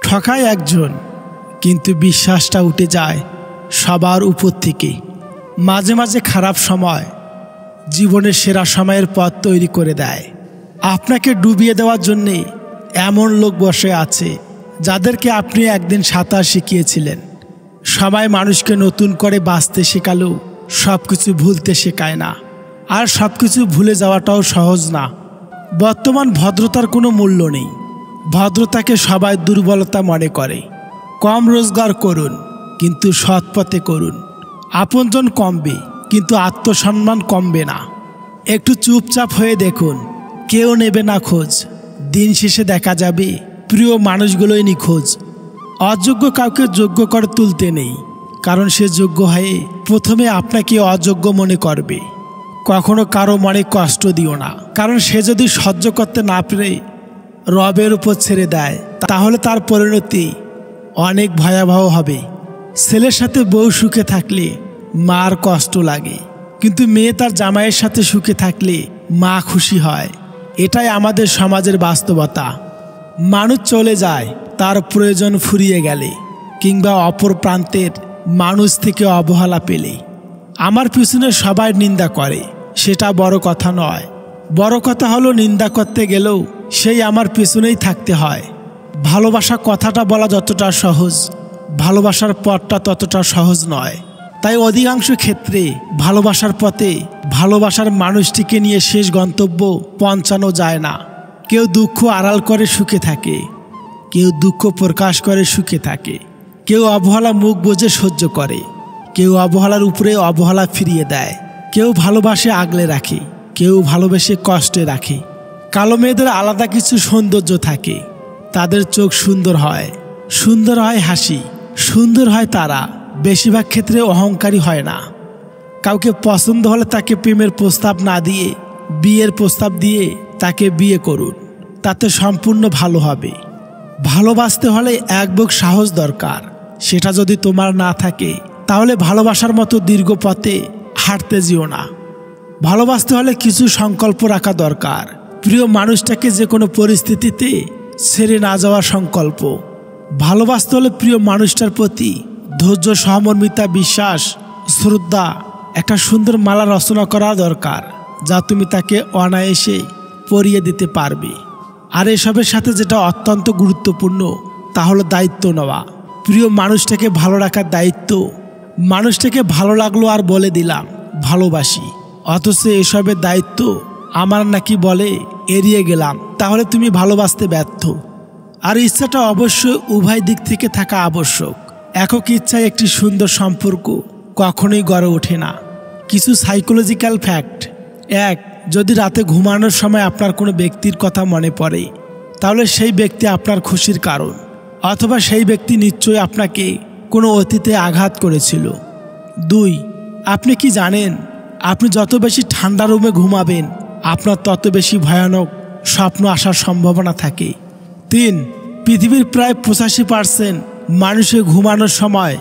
ঠকায় একজন, কিন্তু বিশ্বাসটা উঠে যায় সবার উপর থেকে। মাঝে মাঝে খারাপ সময় জীবনের সেরা সময়ের পথ তৈরি করে দেয়। আপনাকে ডুবিয়ে দেওয়ার জন্যে এমন লোক বসে আছে যাদেরকে আপনি একদিন সাঁতার শিখিয়েছিলেন। সময় মানুষকে নতুন করে বাঁচতে শেখালেও সব কিছু ভুলতে শেখায় না, আর সব কিছু ভুলে যাওয়াটাও সহজ না। বর্তমান ভদ্রতার কোনো মূল্য নেই। ভদ্রতাকে সবাই দুর্বলতা মনে করে। কম রোজগার করুন, কিন্তু সৎ পথে করুন। আপনজন কমবে, কিন্তু আত্মসম্মান কমবে না। একটু চুপচাপ হয়ে দেখুন, কেউ নেবে না খোঁজ। দিন শেষে দেখা যাবে প্রিয় মানুষগুলোই নিখোঁজ। অযোগ্য কাউকে যোগ্য করে তুলতে নেই, কারণ সে যোগ্য হয়ে প্রথমে আপনাকে অযোগ্য মনে করবে। কখনো কারো মনে কষ্ট দিও না, কারণ সে যদি সহ্য করতে না পেরে রবের উপর ছেড়ে দেয়, তাহলে তার পরিণতি অনেক ভয়াবহ হবে। ছেলের সাথে বউ সুখে থাকলে মার কষ্ট লাগে, কিন্তু মেয়ে তার জামাইয়ের সাথে সুখে থাকলে মা খুশি হয়। এটাই আমাদের সমাজের বাস্তবতা। মানুষ চলে যায় তার প্রয়োজন ফুরিয়ে গেলে, কিংবা অপর প্রান্তের মানুষ থেকে অবহেলা পেলে। আমার পিছনে সবাই নিন্দা করে, সেটা বড় কথা নয়। বড় কথা হলো নিন্দা করতে গেলেও সেই আমার পিছনেই থাকতে হয়। ভালোবাসা কথাটা বলা যতটা সহজ, ভালোবাসার পথটা ততটা সহজ নয়। তাই অধিকাংশ ক্ষেত্রে ভালোবাসার পথে ভালোবাসার মানুষটিকে নিয়ে শেষ গন্তব্য পৌঁছানো যায় না। কেউ দুঃখ আড়াল করে সুখে থাকে, কেউ দুঃখ প্রকাশ করে সুখে থাকে, কেউ অবহেলা মুখ বুজে সহ্য করে, কেউ অবহেলার উপরে অবহেলা ফিরিয়ে দেয়, কেউ ভালোবাসে আগলে রাখে, কেউ ভালোবেসে কষ্টে রাখে। কালো মেয়েদের আলাদা কিছু সৌন্দর্য থাকে। তাদের চোখ সুন্দর হয়, সুন্দর হয় হাসি, সুন্দর হয় তারা। বেশিরভাগ ক্ষেত্রে অহংকারী হয় না। কাউকে পছন্দ হলে তাকে প্রেমের প্রস্তাব না দিয়ে বিয়ের প্রস্তাব দিয়ে তাকে বিয়ে করুন, তাতে সম্পূর্ণ ভালো হবে। ভালোবাসতে হলে এক বুক সাহস দরকার। সেটা যদি তোমার না থাকে, তাহলে ভালোবাসার মতো দীর্ঘ পথে হাঁটতে যেও না। ভালোবাসতে হলে কিছু সংকল্প রাখা দরকার। প্রিয় মানুষটাকে যে কোনো পরিস্থিতিতে ছেড়ে না যাওয়ার সংকল্প। ভালোবাসতে হলে প্রিয় মানুষটার প্রতি ধৈর্য, সহমর্মিতা, বিশ্বাস, শ্রদ্ধা, একটা সুন্দর মালা রচনা করা দরকার, যা তুমি তাকে অনায়াসে পরিয়ে দিতে পারবে। আর এসবের সাথে যেটা অত্যন্ত গুরুত্বপূর্ণ, তা হলো দায়িত্ব নেওয়া। প্রিয় মানুষটাকে ভালো রাখার দায়িত্ব। মানুষটাকে ভালো লাগলো আর বলে দিলাম ভালোবাসি, অথচ এসবের দায়িত্ব আমার নাকি বলে এড়িয়ে গেলাম, তাহলে তুমি ভালোবাসতে ব্যর্থ। আর ইচ্ছাটা অবশ্যই উভয় দিক থেকে থাকা আবশ্যক। একক ইচ্ছায় একটি সুন্দর সম্পর্ক কখনোই গড়ে ওঠে না। কিছু সাইকোলজিক্যাল ফ্যাক্ট। 1. যদি রাতে ঘুমানোর সময় আপনার কোনো ব্যক্তির কথা মনে পড়ে, তাহলে সেই ব্যক্তি আপনার খুশির কারণ, অথবা সেই ব্যক্তি নিশ্চয়ই আপনাকে কোনো অতীতে আঘাত করেছিল। 2. আপনি কি জানেন, আপনি যত বেশি ঠান্ডা রুমে ঘুমাবেন, আপনার তত বেশি ভয়ানক স্বপ্ন আসার সম্ভাবনা থাকে। 3. পৃথিবীর প্রায় 85% মানুষের ঘুমানোর সময়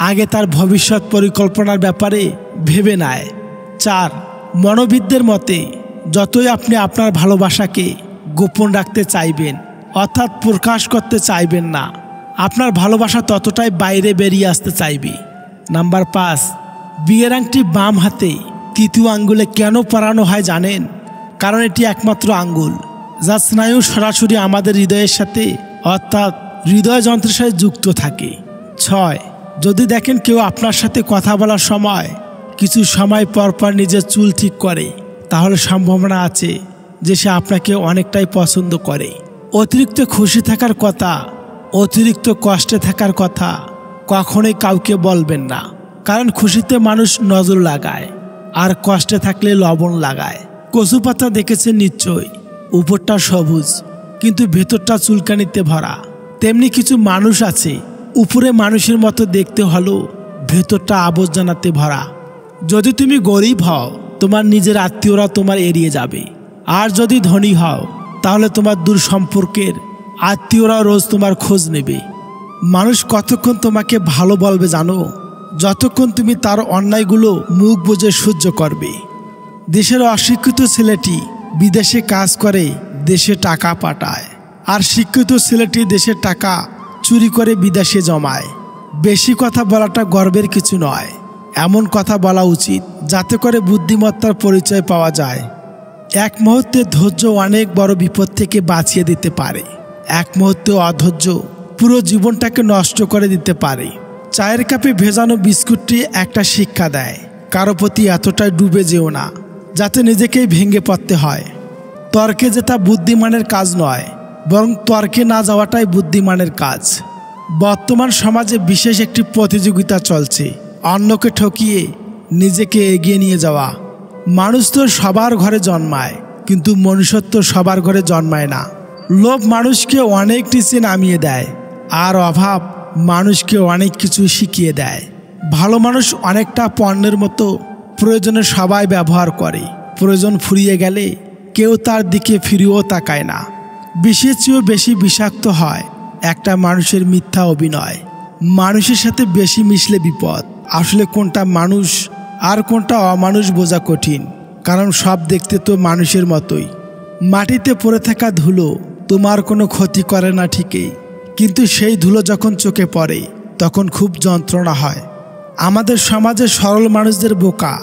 আগে তার ভবিষ্যৎ পরিকল্পনার ব্যাপারে ভেবে নেয়। 4. মনোবিদদের মতে যতই আপনি আপনার ভালোবাসাকে গোপন রাখতে চাইবেন, অর্থাৎ প্রকাশ করতে চাইবেন না, আপনার ভালোবাসা ততটাই বাইরে বেরিয়ে আসতে চাইবে। নাম্বার 5. বিয়ের আংটি বাম হাতে তৃতীয় আঙ্গুলে কেন পরানো হয় জানেন? কারণ এটি একমাত্র আঙ্গুল যা স্নায়ু সরাসরি আমাদের হৃদয়ের সাথে, অর্থাৎ হৃদয় যন্ত্রের সাথে যুক্ত থাকে। 6. যদি দেখেন কেউ আপনার সাথে কথা বলার সময় কিছু সময় পর পর নিজের চুল ঠিক করে, তাহলে সম্ভাবনা আছে যে সে আপনাকে অনেকটাই পছন্দ করে। অতিরিক্ত খুশি থাকার কথা, অতিরিক্ত কষ্টে থাকার কথা কখনোই কাউকে বলবেন না, কারণ খুশিতে মানুষ নজর লাগায়, আর কষ্টে থাকলে লবণ লাগায়। কচু পাতা দেখেছেন নিশ্চয়, উপরটা সবুজ কিন্তু ভেতরটা চুলকানিতে ভরা। তেমনি কিছু মানুষ আছে, উপরে মানুষের মতো দেখতে হলেও ভেতরটা আবর্জনাতে ভরা। যদি তুমি গরিব হও, তোমার নিজের আত্মীয়রা তোমার এড়িয়ে যাবে, আর যদি ধনী হও, তাহলে তোমার দূর সম্পর্কের আত্মীয়রা রোজ তোমার খোঁজ নেবে। মানুষ কতক্ষণ তোমাকে ভালো বলবে জানো? যতক্ষণ তুমি তার অন্যায়গুলো মুখ বুজে সহ্য করবে। দেশের অশিক্ষিত ছেলেটি বিদেশে কাজ করে, দেশে টাকা পাঠায়, আর শিক্ষিত ছেলেটি দেশের টাকা চুরি করে বিদেশে জমায়। বেশি কথা বলাটা গর্বের কিছু নয়, এমন কথা বলা উচিত যাতে করে বুদ্ধিমত্তার পরিচয় পাওয়া যায়। এক মুহূর্তে ধৈর্য অনেক বড় বিপদ থেকে বাঁচিয়ে দিতে পারে। এক মুহূর্তে অধৈর্য পুরো জীবনটাকে নষ্ট করে দিতে পারে। চায়ের কাপে ভেজানো বিস্কুটটি একটা শিক্ষা দেয়, কারো প্রতি এতটাই ডুবে যেও না যাতে নিজেকেই ভেঙে পড়তে হয়। তর্কে জেতা বুদ্ধিমানের কাজ নয়, বরং তর্কে না যাওয়াটাই বুদ্ধিমানের কাজ। বর্তমান সমাজে বিশেষ একটি প্রতিযোগিতা চলছে, অন্যকে ঠকিয়ে নিজেকে এগিয়ে নিয়ে যাওয়া। মানুষ তো সবার ঘরে জন্মায়, কিন্তু মনুষ্যত্ব সবার ঘরে জন্মায় না। লোভ মানুষকে অনেক নিচে নামিয়ে দেয়, আর অভাব মানুষকে অনেক কিছু শিখিয়ে দেয়। ভালো মানুষ অনেকটা পণ্যের মতো, প্রয়োজনে সবাই ব্যবহার করে, প্রয়োজন ফুরিয়ে গেলে কেউ তার দিকে ফিরেও তাকায় না। বিষের চেয়েও বেশি বিষাক্ত হয় একটা মানুষের মিথ্যা অভিনয়। মানুষের সাথে বেশি মিশলে বিপদ। আসলে কোনটা মানুষ আর কোনটা অমানুষ বোঝা কঠিন, কারণ সব দেখতে তো মানুষের মতোই। মাটিতে পড়ে থাকা ধুলো তোমার কোনো ক্ষতি করে না ঠিকই, কিন্তু সেই ধুলো যখন চোখে পড়ে তখন খুব যন্ত্রণা হয়। আমাদের সমাজে সরল মানুষদের বোকা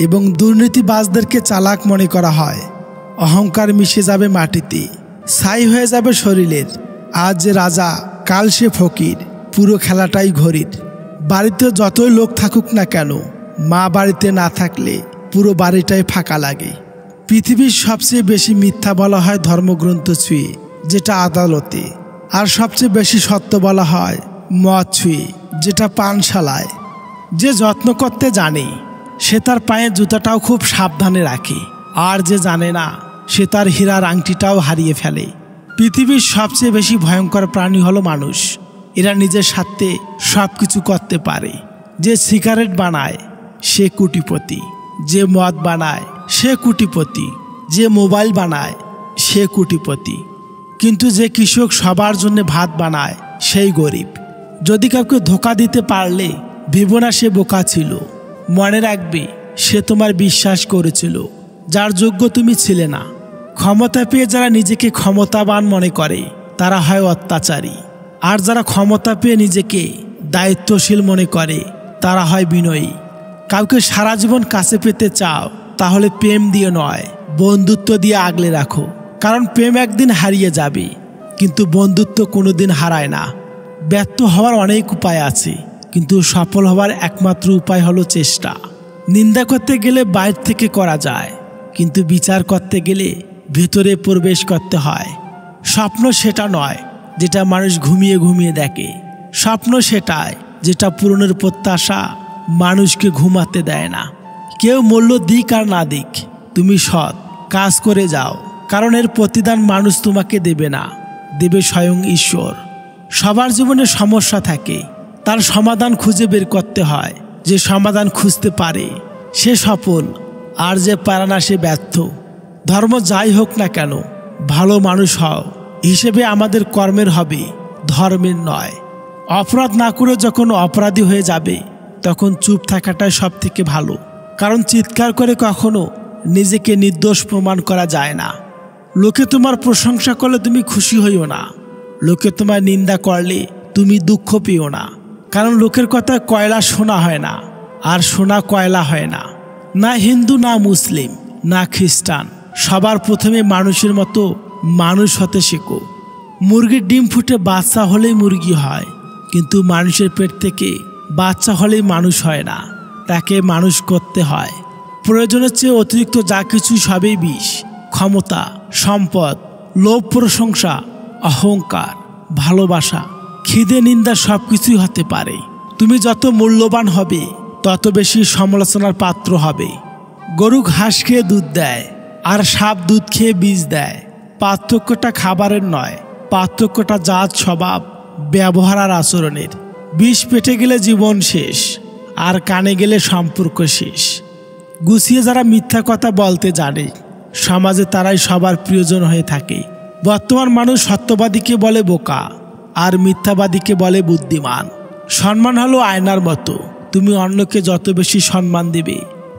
এবং দুর্নীতিবাজদেরকে চালাক মনে করা হয়। অহংকার মিশে যাবে মাটিতে, ছাই হয়ে যাবে শরীরের। আজ যে রাজা, কাল সে ফকির, পুরো খেলাটাই ঘড়ির। বাড়িতে যতই লোক থাকুক না কেন, মা বাড়িতে না থাকলে পুরো বাড়িটাই ফাঁকা লাগে। পৃথিবীর সবচেয়ে বেশি মিথ্যা বলা হয় ধর্মগ্রন্থ ছুঁয়ে, যেটা আদালতে। আর সবচেয়ে বেশি সত্য বলা হয় মদ ছুঁয়ে, যেটা পানশালায়। যে যত্ন করতে জানে সে তার পায়ে জুতাটাও খুব সাবধানে রাখে, আর যে জানে না সে তার হীরার আংটিটাও হারিয়ে ফেলে। পৃথিবীর সবচেয়ে বেশি ভয়ঙ্কর প্রাণী হলো মানুষ। এরা নিজের স্বার্থে সব কিছু করতে পারে। যে সিগারেট বানায় সে কোটিপতি, যে মদ বানায় সে কোটিপতি, যে মোবাইল বানায় সে কোটিপতি, কিন্তু যে কৃষক সবার জন্য ভাত বানায় সেই গরিব। যদি কাউকে ধোকা দিতে পারলে ভেবো না সে বোকা ছিল, মনে রাখবে সে তোমার বিশ্বাস করেছিল যার যোগ্য তুমি ছিলে না। ক্ষমতা পেয়ে যারা নিজেকে ক্ষমতাবান মনে করে তারা হয় অত্যাচারী, আর যারা ক্ষমতা পেয়ে নিজেকে দায়িত্বশীল মনে করে তারা হয় বিনয়ী। কাউকে সারা জীবন কাছে পেতে চাও তাহলে প্রেম দিয়ে নয়, বন্ধুত্ব দিয়ে আগলে রাখো। কারণ প্রেম একদিন হারিয়ে যাবে, কিন্তু বন্ধুত্ব কোনোদিন হারায় না। ব্যর্থ হওয়ার অনেক উপায় আছে, কিন্তু সফল হওয়ার একমাত্র উপায় হলো চেষ্টা। নিন্দা করতে গেলে বাইরে থেকে করা যায়, কিন্তু বিচার করতে গেলে ভেতরে প্রবেশ করতে হয়। স্বপ্ন সেটা নয় যেটা মানুষ ঘুমিয়ে ঘুমিয়ে দেখে, স্বপ্ন সেটাই যেটা পূরণের প্রত্যাশা মানুষকে ঘুমাতে দেয় না। কেউ মূল্য দিক আর না দিক, তুমি সৎ কাজ করে যাও, কারণ এর প্রতিদান মানুষ তোমাকে দেবে না, দেবে স্বয়ং ঈশ্বর। সবার জীবনে সমস্যা থাকে, তার সমাধান খুঁজে বের করতে হয়। যে সমাধান খুঁজতে পারে সে সফল, আর যে পারে না সে ব্যর্থ। ধর্ম যাই হোক না কেন, ভালো মানুষ হও হিসেবে আমাদের কর্মের হবে, ধর্মের নয়। অপরাধ না করে যখন অপরাধী হয়ে যাবে তখন চুপ থাকাটাই সব থেকে ভালো, কারণ চিৎকার করে কখনো নিজেকে নির্দোষ প্রমাণ করা যায় না। লোকে তোমার প্রশংসা করলে তুমি খুশি হইও না, লোকে তোমার নিন্দা করলে তুমি দুঃখ পেও না। কারণ লোকের কথা কয়লা সোনা হয় না, আর সোনা কয়লা হয় না। না হিন্দু, না মুসলিম, না খ্রিস্টান, সবার প্রথমে মানুষের মতো মানুষ হতে শেখো। মুরগির ডিম ফুটে বাচ্চা হলেই মুরগি হয়, কিন্তু মানুষের পেট থেকে বাচ্চা হলেই মানুষ হয় না, তাকে মানুষ করতে হয়। প্রয়োজনের চেয়ে অতিরিক্ত যা কিছু সবই বিষ। ক্ষমতা, সম্পদ, লোভ, প্রশংসা, অহংকার, ভালোবাসা, খিদে, নিন্দা সব কিছুই হতে পারে। তুমি যত মূল্যবান হবে তত বেশি সমালোচনার পাত্র হবে। গরু ঘাস খেয়ে দুধ দেয়, আর সাপ দুধ খেয়ে বীজ দেয়। পার্থক্যটা খাবারের নয়, পার্থক্যটা জাত, স্বভাব, ব্যবহার আর আচরণের। বিষ পেটে গেলে জীবন শেষ, আর কানে গেলে সম্পর্ক শেষ। গুছিয়ে যারা মিথ্যা কথা বলতে জানে সমাজে তারাই সবার প্রিয়জন হয়ে থাকে। বর্তমান মানুষ সত্যবাদীকে বলে বোকা, আর মিথ্যাবাদীকে বলে বুদ্ধিমান। সম্মান হলো আয়নার মতো, তুমি অন্যকে যত বেশি সম্মান দেবে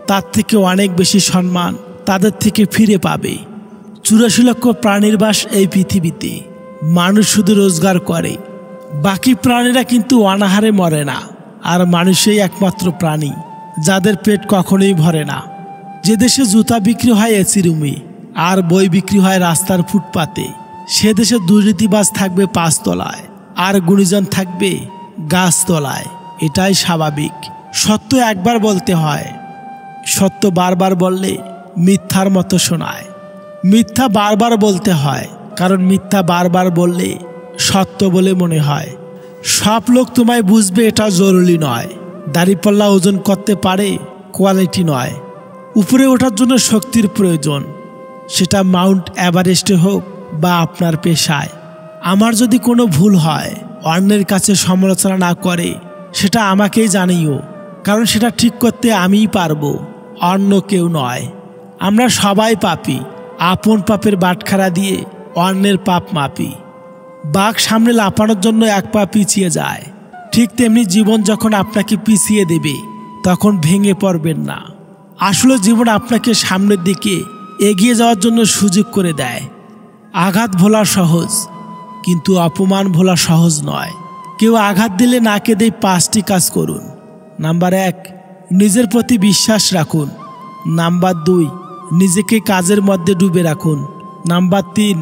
তার থেকে অনেক বেশি সম্মান তাদের থেকে ফিরে পাবে। 84 লক্ষ প্রাণীর বাস এই পৃথিবীতে। মানুষ শুধু রোজগার করে, বাকি প্রাণীরা কিন্তু অনাহারে মরে না, আর মানুষই একমাত্র প্রাণী যাদের পেট কখনোই ভরে না। যে দেশে জুতা বিক্রি হয় এসি রুমে আর বই বিক্রি হয় রাস্তার ফুটপাতে, সে দেশে দুর্নীতিবাজ থাকবে 5 তলায় আর গুণীজন থাকবে গাছতলায়। এটাই স্বাভাবিক। সত্য একবার বলতে হয়, সত্য বারবার বললে মিথ্যার মতো শোনায়। মিথ্যা বারবার বলতে হয়, কারণ মিথ্যা বারবার বললে সত্য বলে মনে হয়। সব লোক তোমায় বুঝবে এটা জরুরি নয়। দাড়িপাল্লা ওজন করতে পারে, কোয়ালিটি নয়। উপরে ওঠার জন্য শক্তির প্রয়োজন, সেটা মাউন্ট এভারেস্টে হোক বা আপনার পেশায়। আমার যদি কোনো ভুল হয়, অন্যের কাছে সমালোচনা না করে সেটা আমাকেই জানিও, কারণ সেটা ঠিক করতে আমিই পারবো, অন্য কেউ নয়। আমরা সবাই পাপী। আপন পাপের বাটখারা দিয়ে অন্যের পাপ মাপি। বাঘ সামনে লাফানোর জন্য 1 পা পিছিয়ে যায়। ঠিক তেমনি জীবন যখন আপনাকে পিছিয়ে দেবে তখন ভেঙে পড়বেন না। আসলে জীবন আপনাকে সামনের দিকে এগিয়ে যাওয়ার জন্য সুযোগ করে দেয়। আঘাত ভোলা সহজ, কিন্তু অপমান ভোলা সহজ নয়। কেউ আঘাত দিলে না কেঁদে 5টি কাজ করুন। নাম্বার 1, নিজের প্রতি বিশ্বাস রাখুন। নাম্বার 2, নিজেকে কাজের মধ্যে ডুবে রাখুন। নাম্বার 3,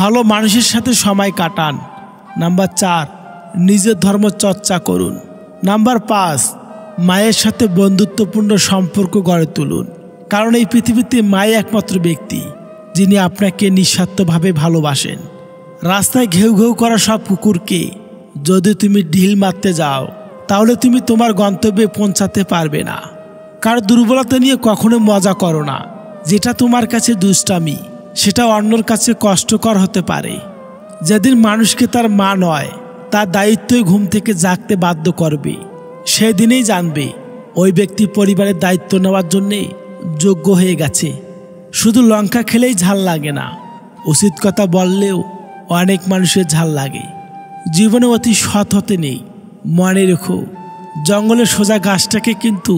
ভালো মানুষের সাথে সময় কাটান। নাম্বার 4, নিজের ধর্ম চর্চা করুন। নাম্বার 5, মায়ের সাথে বন্ধুত্বপূর্ণ সম্পর্ক গড়ে তুলুন, কারণ এই পৃথিবীতে মাই একমাত্র ব্যক্তি যিনি আপনাকে নিঃস্বার্থভাবে ভালোবাসেন। রাস্তায় ঘেউ ঘেউ করা সব কুকুরকে যদি তুমি ঢিল মারতে যাও, তাহলে তুমি তোমার গন্তব্যে পৌঁছাতে পারবে না। কার দুর্বলতা নিয়ে কখনো মজা করো না। যেটা তোমার কাছে দুষ্টামি, সেটা অন্যর কাছে কষ্টকর হতে পারে। যেদিন মানুষকে তার মা নয়, তার দায়িত্বই ঘুম থেকে জাগতে বাধ্য করবে, সেদিনেই জানবে ওই ব্যক্তি পরিবারের দায়িত্ব নেওয়ার জন্যে যোগ্য হয়ে গেছে। শুধু লঙ্কা খেলেই ঝাল লাগে না, উচিত কথা বললেও অনেক মানুষের ঝাল লাগে। জীবনে অতি সৎ হতে নেই। মনে রেখো, জঙ্গলের সোজা গাছটাকে কিন্তু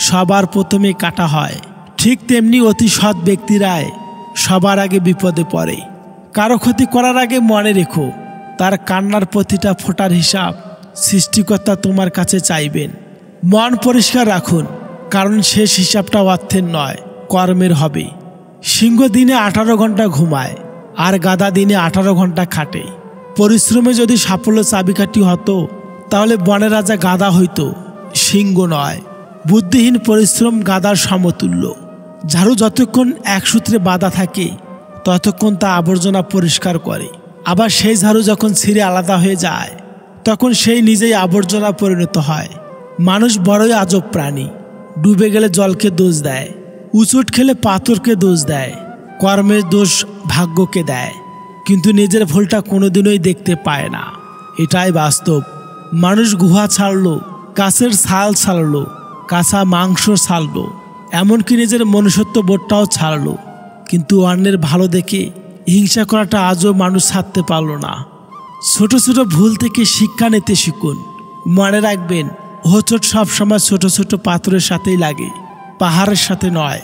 সবার প্রথমে কাটা হয়। ঠিক তেমনি অতি সৎ ব্যক্তিরাই সবার আগে বিপদে পড়ে। কারো ক্ষতি করার আগে মনে রেখো, তার কান্নার প্রতিটা ফোঁটার হিসাব সৃষ্টিকর্তা তোমার কাছে চাইবেন। মন পরিষ্কার রাখুন, কারণ শেষ হিসাবটা অর্থের নয়, কর্মের হবে। সিংহ দিনে 18 ঘন্টা ঘুমায়, আর গাধা দিনে 18 ঘন্টা খাটে। পরিশ্রমে যদি সাফল্য চাবিকাঠি হতো, তাহলে বনের রাজা গাধা হইতো, সিংহ নয়। বুদ্ধিহীন পরিশ্রম গাধার সমতুল্য। ঝাড়ু যতক্ষণ এক সূত্রে বাঁধা থাকে, ততক্ষণ তা আবর্জনা পরিষ্কার করে। আবার সেই ঝাড়ু যখন ছিঁড়ে আলাদা হয়ে যায়, তখন সেই নিজেই আবর্জনা পরিণত হয়। মানুষ বড়ই আজব প্রাণী। ডুবে গেলে জলকে দোষ দেয়, উচট খেলে পাথরকে দোষ দেয়, কর্মের দোষ ভাগ্যকে দেয়, কিন্তু নিজের ভুলটা কোনোদিনই দেখতে পায় না। এটাই বাস্তব। মানুষ গুহা ছাড়লো, গাছের ছাল ছাড়লো, কাঁচা মাংস ছাড়লো, এমনকি নিজের মনুষ্যত্ব বোধটাও ছাড়লো, কিন্তু অন্যের ভালো দেখে হিংসা করাটা আজও মানুষ ছাড়তে পারলো না। ছোট ছোট ভুল থেকে শিক্ষা নিতে শিখুন। মনে রাখবেন, হোঁচট সবসময় ছোট ছোট পাথরের সাথেই লাগে, পাহাড়ের সাথে নয়।